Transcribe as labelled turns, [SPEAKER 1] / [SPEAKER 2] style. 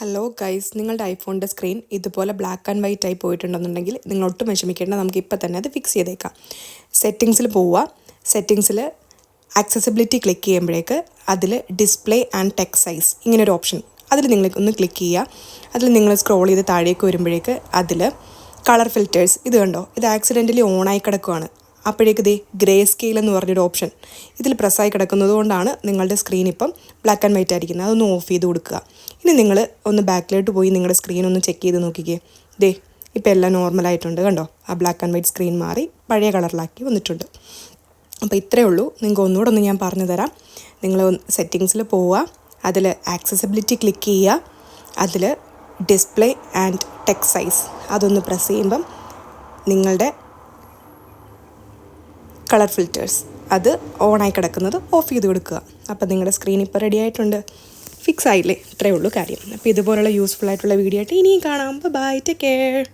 [SPEAKER 1] Hello guys, നിങ്ങളുടെ ഐഫോണിൻ്റെ screen ഇതുപോലെ black and white ആയി പോയിട്ടുണ്ടെന്നുണ്ടെങ്കിൽ നിങ്ങൾ ഒട്ടും വിഷമിക്കേണ്ട. നമുക്ക് ഇപ്പോൾ തന്നെ അത് ഫിക്സ് ചെയ്തേക്കാം. സെറ്റിങ്സിൽ പോവുക. സെറ്റിങ്സിൽ ആക്സസിബിലിറ്റി ക്ലിക്ക് ചെയ്യുമ്പോഴേക്ക് അതിൽ ഡിസ്പ്ലേ ആൻഡ് ടെക്സ്റ്റ് സൈസ് ഇങ്ങനൊരു ഓപ്ഷൻ, അതിൽ നിങ്ങൾ ഒന്ന് ക്ലിക്ക് ചെയ്യുക. അതിൽ നിങ്ങൾ സ്ക്രോൾ ചെയ്ത് താഴേക്ക് വരുമ്പോഴേക്ക് അതിൽ കളർ ഫിൽറ്റേഴ്സ് ഇത് കണ്ടോ, ഇത് ആക്സിഡൻ്റലി ഓണായി കിടക്കുകയാണ്. അപ്പോഴേക്ക് ഇതേ ഗ്രേ സ്കെയിൽ എന്ന് പറഞ്ഞൊരു ഓപ്ഷൻ ഇതിൽ പ്രസ്സായി കിടക്കുന്നത് കൊണ്ടാണ് നിങ്ങളുടെ സ്ക്രീൻ ഇപ്പം ബ്ലാക്ക് ആൻഡ് വൈറ്റ് ആയിരിക്കുന്നത്. അതൊന്ന് ഓഫ് ചെയ്ത് കൊടുക്കുക. ഇനി നിങ്ങൾ ഒന്ന് ബാക്കിലോട്ട് പോയി നിങ്ങളുടെ സ്ക്രീൻ ഒന്ന് ചെക്ക് ചെയ്ത് നോക്കിക്കേ. ദേ ഇപ്പോൾ എല്ലാം നോർമലായിട്ടുണ്ട് കണ്ടോ, ആ ബ്ലാക്ക് ആൻഡ് വൈറ്റ് സ്ക്രീൻ മാറി പഴയ കളറിലാക്കി വന്നിട്ടുണ്ട്. അപ്പോൾ ഇത്രയേ ഉള്ളൂ. നിങ്ങൾക്ക് ഒന്നുകൂടെ ഒന്ന് ഞാൻ പറഞ്ഞു തരാം. നിങ്ങൾ സെറ്റിങ്സിൽ പോവുക, അതിൽ ആക്സസിബിലിറ്റി ക്ലിക്ക് ചെയ്യുക, അതിൽ ഡിസ്പ്ലേ ആൻഡ് ടെക്സ്റ്റ് സൈസ് അതൊന്ന് പ്രസ് ചെയ്യുമ്പം നിങ്ങളുടെ കളർ ഫിൽറ്റേഴ്സ് അത് ഓണായി കിടക്കുന്നത് ഓഫ് ചെയ്ത് കൊടുക്കുക. അപ്പോൾ നിങ്ങളുടെ സ്ക്രീൻ ഇപ്പോൾ റെഡി ആയിട്ടുണ്ട്. ഫിക്സ് ആയില്ലേ? ഇത്രയേ ഉള്ളൂ കാര്യം. അപ്പോൾ ഇതുപോലുള്ള യൂസ്ഫുൾ ആയിട്ടുള്ള വീഡിയോ ആയിട്ട് ഇനിയും കാണാം. Bye, take care.